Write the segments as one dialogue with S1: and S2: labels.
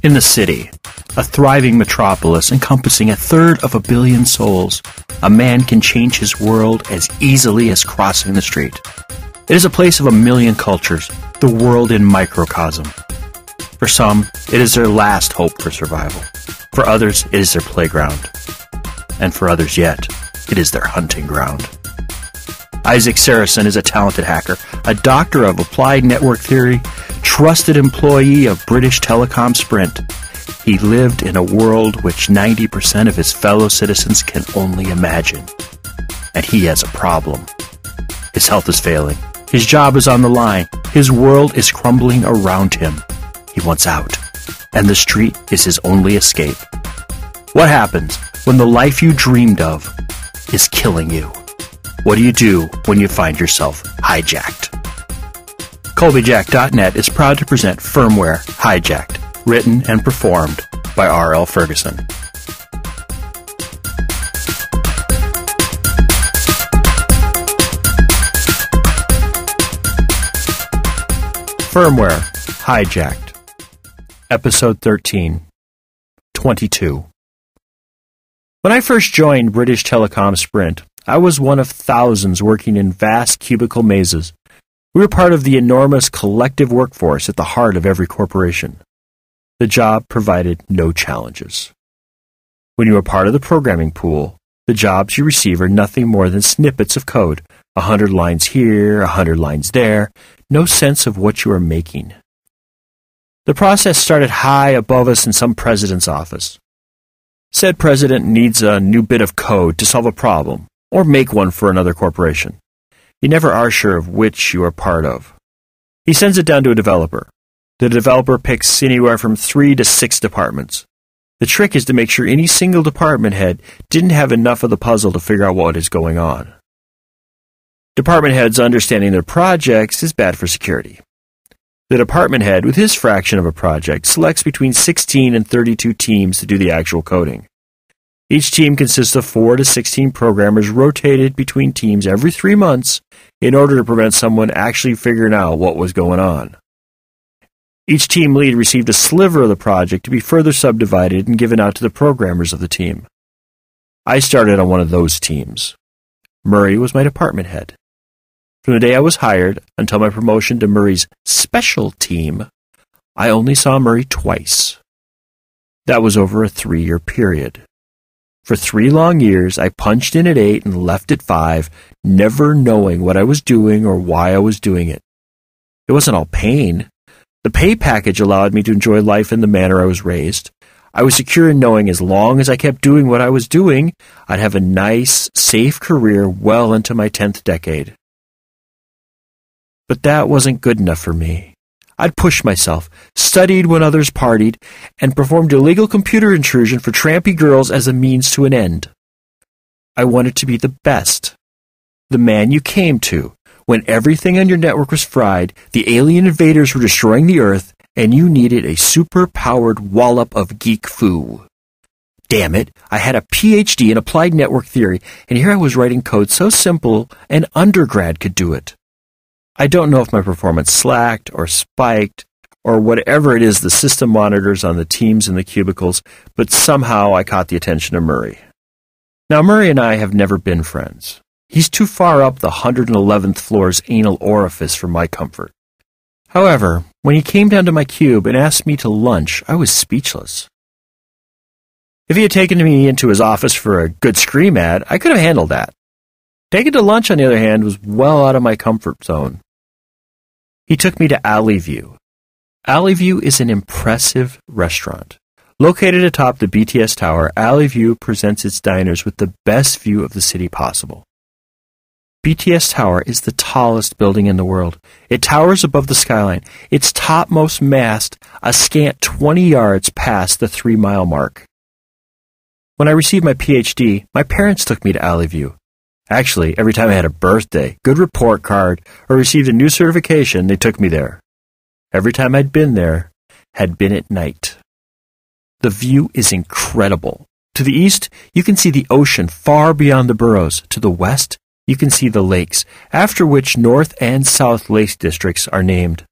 S1: In the city, a thriving metropolis encompassing 1/3 of a billion souls, a man can change his world as easily as crossing the street. It is a place of a million cultures, the world in microcosm. For some, it is their last hope for survival. For others, it is their playground. And for others yet, it is their hunting ground. Isaac Sarason is a talented hacker, a doctor of applied network theory, trusted employee of British Telecom-Sprint. He lived in a world which 90% of his fellow citizens can only imagine. And he has a problem. His health is failing. His job is on the line. His world is crumbling around him. He wants out. And the street is his only escape. What happens when the life you dreamed of is killing you? What do you do when you find yourself hijacked? Colbyjack.net is proud to present Firmware, Hijacked, written and performed by R.L. Ferguson. Firmware, Hijacked, Episode 13, 22. When I first joined British Telecom-Sprint, I was one of thousands working in vast cubicle mazes. We were part of the enormous collective workforce at the heart of every corporation. The job provided no challenges. When you are part of the programming pool, the jobs you receive are nothing more than snippets of code, 100 lines here, 100 lines there, no sense of what you are making. The process started high above us in some president's office. Said president needs a new bit of code to solve a problem, or make one for another corporation. You never are sure of which you are part of. He sends it down to a developer. The developer picks anywhere from 3 to 6 departments. The trick is to make sure any single department head didn't have enough of the puzzle to figure out what is going on. Department heads understanding their projects is bad for security. The department head, with his fraction of a project, selects between 16 and 32 teams to do the actual coding. Each team consists of 4 to 16 programmers rotated between teams every 3 months in order to prevent someone actually figuring out what was going on. Each team lead received a sliver of the project to be further subdivided and given out to the programmers of the team. I started on one of those teams. Murray was my department head. From the day I was hired until my promotion to Murray's special team, I only saw Murray twice. That was over a 3-year period. For 3 long years, I punched in at 8 and left at 5, never knowing what I was doing or why I was doing it. It wasn't all pain. The pay package allowed me to enjoy life in the manner I was raised. I was secure in knowing as long as I kept doing what I was doing, I'd have a nice, safe career well into my 10th decade. But that wasn't good enough for me. I'd pushed myself, studied when others partied, and performed illegal computer intrusion for trampy girls as a means to an end. I wanted to be the best. The man you came to when everything on your network was fried, the alien invaders were destroying the Earth, and you needed a super-powered wallop of geek foo. Damn it, I had a PhD in applied network theory, and here I was writing code so simple an undergrad could do it. I don't know if my performance slacked or spiked or whatever it is the system monitors on the teams in the cubicles, but somehow I caught the attention of Murray. Now, Murray and I have never been friends. He's too far up the 111th floor's anal orifice for my comfort. However, when he came down to my cube and asked me to lunch, I was speechless. If he had taken me into his office for a good scream ad, I could have handled that. Taking to lunch, on the other hand, was well out of my comfort zone. He took me to Alley View. Alley View is an impressive restaurant. Located atop the BTS Tower, Alley View presents its diners with the best view of the city possible. BTS Tower is the tallest building in the world. It towers above the skyline, its topmost mast a scant 20 yards past the 3-mile mark. When I received my PhD, my parents took me to Alley View. Actually, every time I had a birthday, good report card, or received a new certification, they took me there. Every time I'd been there had been at night. The view is incredible. To the east, you can see the ocean far beyond the boroughs. To the west, you can see the lakes, after which North and South Lake districts are named.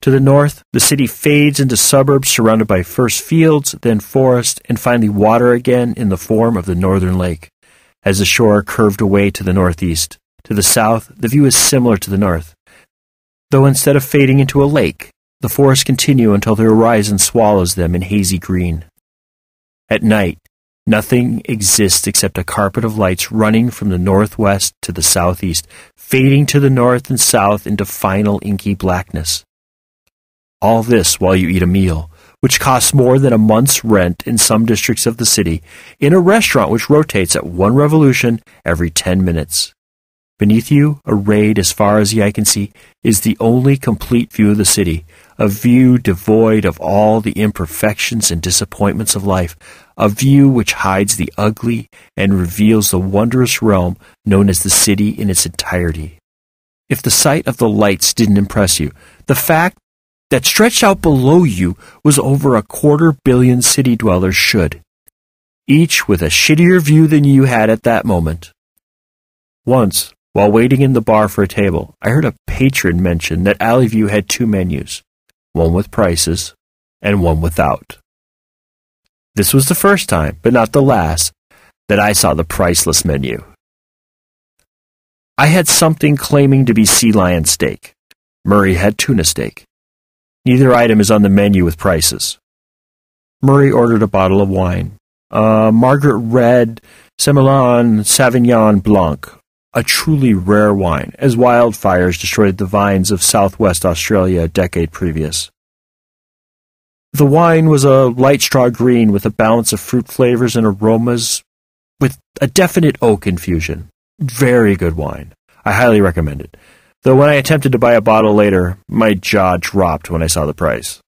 S1: To the north, the city fades into suburbs surrounded by first fields, then forest, and finally water again in the form of the northern lake, as the shore curved away to the northeast. To the south, the view is similar to the north, though instead of fading into a lake, the forests continue until the horizon swallows them in hazy green. At night, nothing exists except a carpet of lights running from the northwest to the southeast, fading to the north and south into final inky blackness. All this while you eat a meal, which costs more than a month's rent in some districts of the city, in a restaurant which rotates at one revolution every 10 minutes. Beneath you, arrayed as far as the eye can see, is the only complete view of the city, a view devoid of all the imperfections and disappointments of life, a view which hides the ugly and reveals the wondrous realm known as the city in its entirety. If the sight of the lights didn't impress you, the fact that stretched out below you was over 250 million city dwellers should, each with a shittier view than you had at that moment. Once, while waiting in the bar for a table, I heard a patron mention that Alley View had 2 menus, one with prices and one without. This was the first time, but not the last, that I saw the priceless menu. I had something claiming to be sea lion steak. Murray had tuna steak. Neither item is on the menu with prices. Murray ordered a bottle of wine, Margaret Red Semillon Sauvignon Blanc, a truly rare wine, as wildfires destroyed the vines of southwest Australia a decade previous. The wine was a light straw green with a balance of fruit flavors and aromas with a definite oak infusion. Very good wine. I highly recommend it. Though when I attempted to buy a bottle later, my jaw dropped when I saw the price.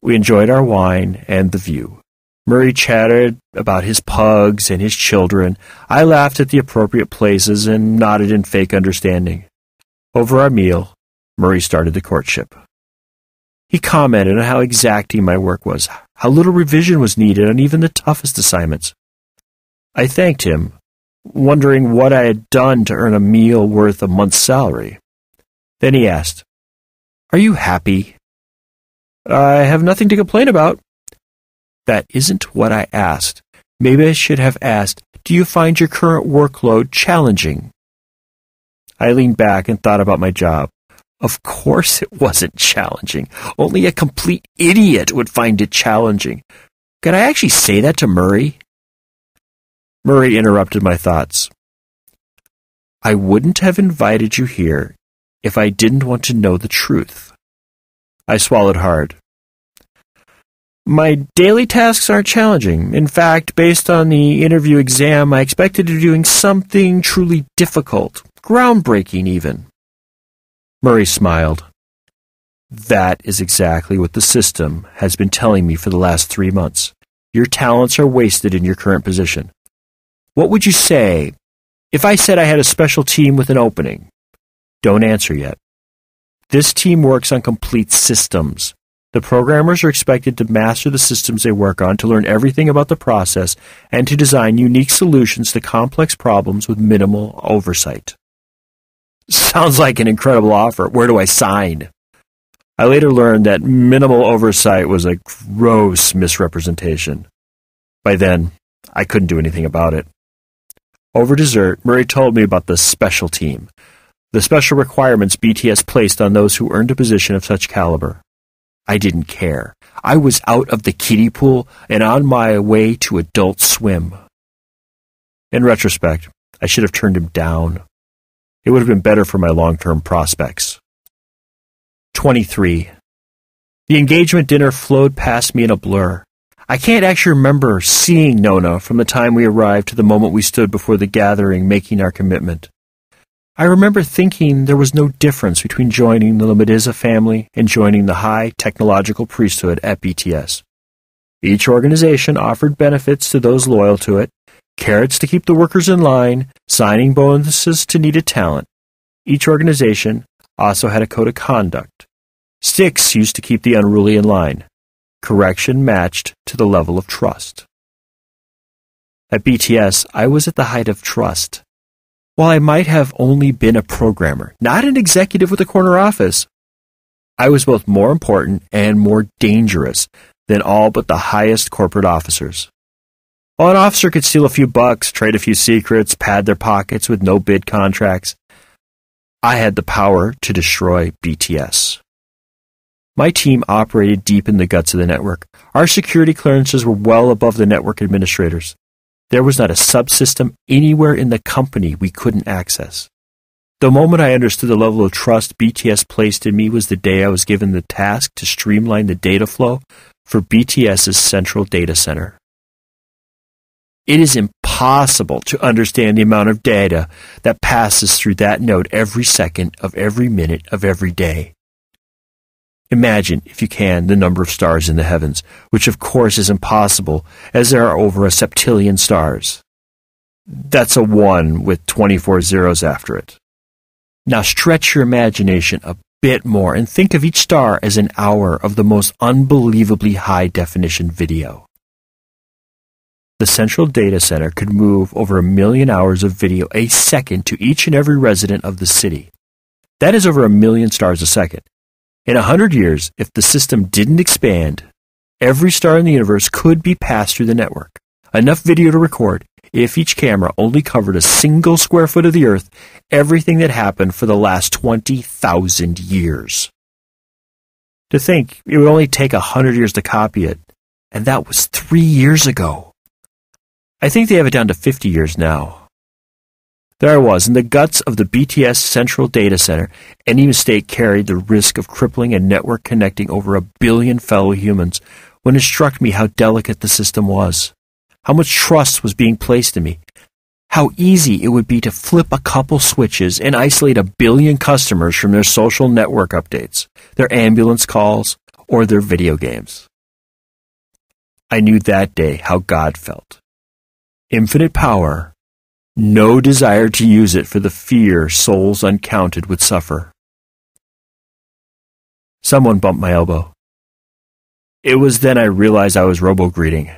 S1: We enjoyed our wine and the view. Murray chattered about his pugs and his children. I laughed at the appropriate places and nodded in fake understanding. Over our meal, Murray started the courtship. He commented on how exacting my work was, how little revision was needed on even the toughest assignments. I thanked him, wondering what I had done to earn a meal worth a month's salary. Then he asked, "Are you happy?" "I have nothing to complain about." That isn't what I asked. Maybe I should have asked, "Do you find your current workload challenging?" I leaned back and thought about my job. Of course it wasn't challenging. Only a complete idiot would find it challenging. Could I actually say that to Murray? Murray interrupted my thoughts. "I wouldn't have invited you here if I didn't want to know the truth." I swallowed hard. "My daily tasks aren't challenging. In fact, based on the interview exam, I expected to be doing something truly difficult, groundbreaking even." Murray smiled. "That is exactly what the system has been telling me for the last 3 months. Your talents are wasted in your current position. What would you say if I said I had a special team with an opening?" Don't answer yet. This team works on complete systems. The programmers are expected to master the systems they work on, to learn everything about the process, and to design unique solutions to complex problems with minimal oversight. Sounds like an incredible offer. Where do I sign? I later learned that minimal oversight was a gross misrepresentation. By then, I couldn't do anything about it. Over dessert, Murray told me about the special team, the special requirements BTS placed on those who earned a position of such caliber. I didn't care. I was out of the kiddie pool and on my way to Adult Swim. In retrospect, I should have turned him down. It would have been better for my long-term prospects. 23. The engagement dinner flowed past me in a blur. I can't actually remember seeing Nona from the time we arrived to the moment we stood before the gathering making our commitment. I remember thinking there was no difference between joining the Lamediza family and joining the high technological priesthood at BTS. Each organization offered benefits to those loyal to it, carrots to keep the workers in line, signing bonuses to needed talent. Each organization also had a code of conduct. Sticks used to keep the unruly in line. Correction matched to the level of trust. At BTS, I was at the height of trust. While I might have only been a programmer, not an executive with a corner office, I was both more important and more dangerous than all but the highest corporate officers. While an officer could steal a few bucks, trade a few secrets, pad their pockets with no-bid contracts, I had the power to destroy BTS. My team operated deep in the guts of the network. Our security clearances were well above the network administrators. There was not a subsystem anywhere in the company we couldn't access. The moment I understood the level of trust BTS placed in me was the day I was given the task to streamline the data flow for BTS's central data center. It is impossible to understand the amount of data that passes through that node every second of every minute of every day. Imagine, if you can, the number of stars in the heavens, which of course is impossible, as there are over a septillion stars. That's a 1 with 24 zeros after it. Now stretch your imagination a bit more and think of each star as an hour of the most unbelievably high-definition video. The central data center could move over 1 million hours of video a second to each and every resident of the city. That is over 1 million stars a second. In 100 years, if the system didn't expand, every star in the universe could be passed through the network. Enough video to record, if each camera only covered a single square foot of the Earth, everything that happened for the last 20,000 years. To think it would only take 100 years to copy it, and that was 3 years ago. I think they have it down to 50 years now. There I was, in the guts of the BTS Central Data Center. Any mistake carried the risk of crippling a network connecting over 1 billion fellow humans, when it struck me how delicate the system was, how much trust was being placed in me, how easy it would be to flip a couple switches and isolate 1 billion customers from their social network updates, their ambulance calls, or their video games. I knew that day how God felt. Infinite power, no desire to use it for the fear souls uncounted would suffer. Someone bumped my elbow. It was then I realized I was robo-greeting.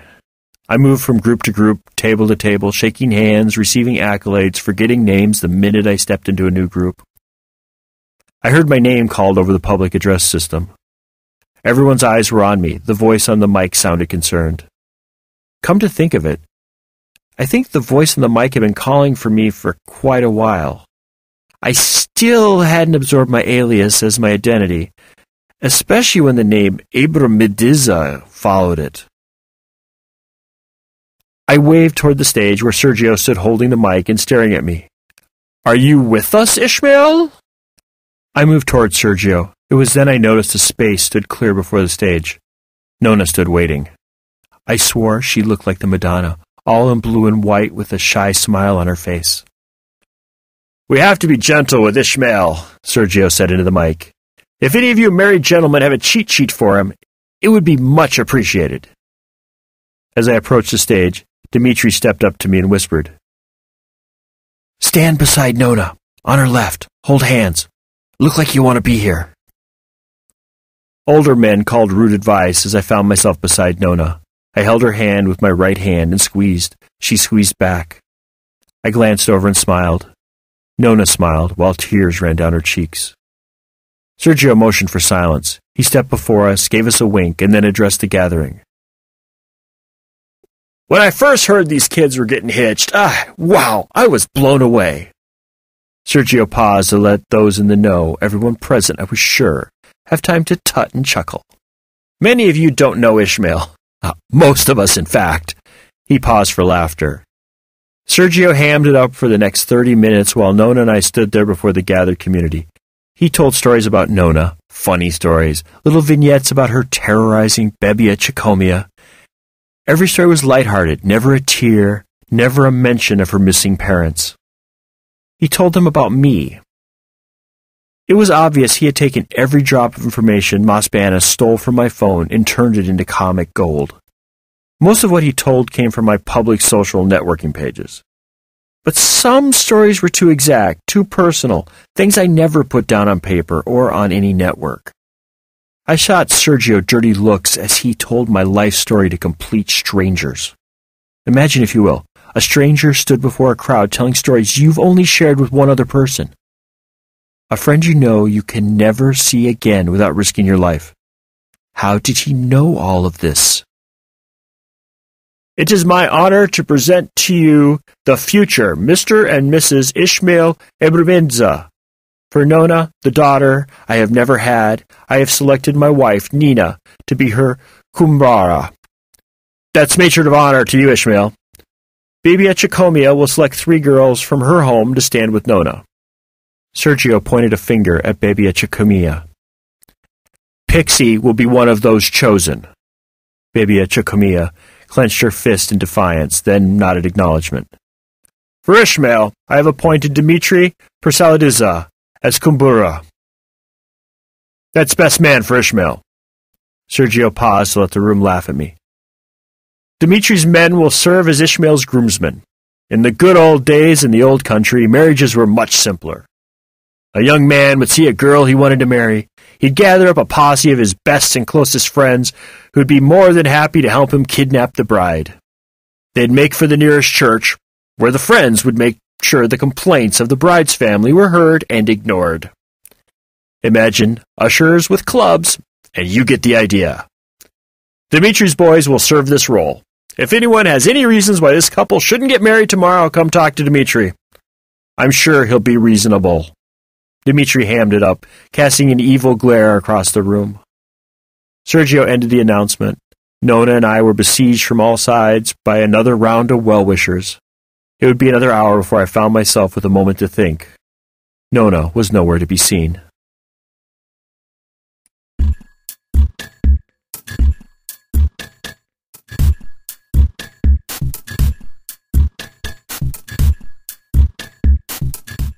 S1: I moved from group to group, table to table, shaking hands, receiving accolades, forgetting names the minute I stepped into a new group. I heard my name called over the public address system. Everyone's eyes were on me. The voice on the mic sounded concerned. Come to think of it, I think the voice on the mic had been calling for me for quite a while. I still hadn't absorbed my alias as my identity, especially when the name Abramidiza followed it. I waved toward the stage where Sergio stood holding the mic and staring at me. "Are you with us, Ishmael?" I moved toward Sergio. It was then I noticed a space stood clear before the stage. Nona stood waiting. I swore she looked like the Madonna, all in blue and white with a shy smile on her face. "We have to be gentle with Ishmael," Sergio said into the mic. "If any of you married gentlemen have a cheat sheet for him, it would be much appreciated." As I approached the stage, Dimitri stepped up to me and whispered, "Stand beside Nona, on her left. Hold hands. Look like you want to be here." Older men called rude advice as I found myself beside Nona. I held her hand with my right hand and squeezed. She squeezed back. I glanced over and smiled. Nona smiled while tears ran down her cheeks. Sergio motioned for silence. He stepped before us, gave us a wink, and then addressed the gathering. "When I first heard these kids were getting hitched, wow, I was blown away." Sergio paused to let those in the know, everyone present, I was sure, have time to tut and chuckle. "Many of you don't know Ishmael. Most of us, in fact." He paused for laughter. Sergio hammed it up for the next 30 minutes while Nona and I stood there before the gathered community. He told stories about Nona, funny stories, little vignettes about her terrorizing Bebia Chicomia. Every story was lighthearted, never a tear, never a mention of her missing parents. He told them about me. It was obvious he had taken every drop of information Mosbana stole from my phone and turned it into comic gold. Most of what he told came from my public social networking pages. But some stories were too exact, too personal, things I never put down on paper or on any network. I shot Sergio dirty looks as he told my life story to complete strangers. Imagine, if you will, a stranger stood before a crowd telling stories you've only shared with one other person. A friend you know you can never see again without risking your life. How did he know all of this? It is my honor to present to you the future Mr. and Mrs. Ishmael Ebramenza. For Nona, the daughter I have never had, I have selected my wife, Nina, to be her kumbara. That's matron of honor to you, Ishmael. Baby Chicomia will select 3 girls from her home to stand with Nona. Sergio pointed a finger at Baby Chicomia. Pixie will be one of those chosen. Baby Chicomia clenched her fist in defiance, then nodded acknowledgement. For Ishmael, I have appointed Dmitri Persaladiza as Kumbura. That's best man for Ishmael. Sergio paused to let the room laugh at me. Dimitri's men will serve as Ishmael's groomsmen. In the good old days in the old country, marriages were much simpler. A young man would see a girl he wanted to marry. He'd gather up a posse of his best and closest friends who'd be more than happy to help him kidnap the bride. They'd make for the nearest church, where the friends would make sure the complaints of the bride's family were heard and ignored. Imagine ushers with clubs, and you get the idea. Dimitri's boys will serve this role. If anyone has any reasons why this couple shouldn't get married tomorrow, come talk to Dmitri. I'm sure he'll be reasonable. Dmitri hammed it up, casting an evil glare across the room. Sergio ended the announcement. Nona and I were besieged from all sides by another round of well-wishers. It would be another hour before I found myself with a moment to think. Nona was nowhere to be seen.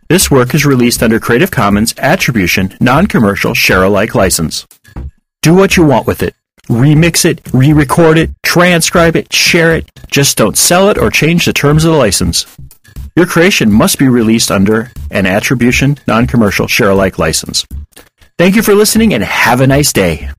S1: This work is released under Creative Commons Attribution, Non-Commercial, Share-alike license. Do what you want with it. Remix it, re-record it, transcribe it, share it. Just don't sell it or change the terms of the license. Your creation must be released under an Attribution, Non-Commercial, Share-alike license. Thank you for listening and have a nice day.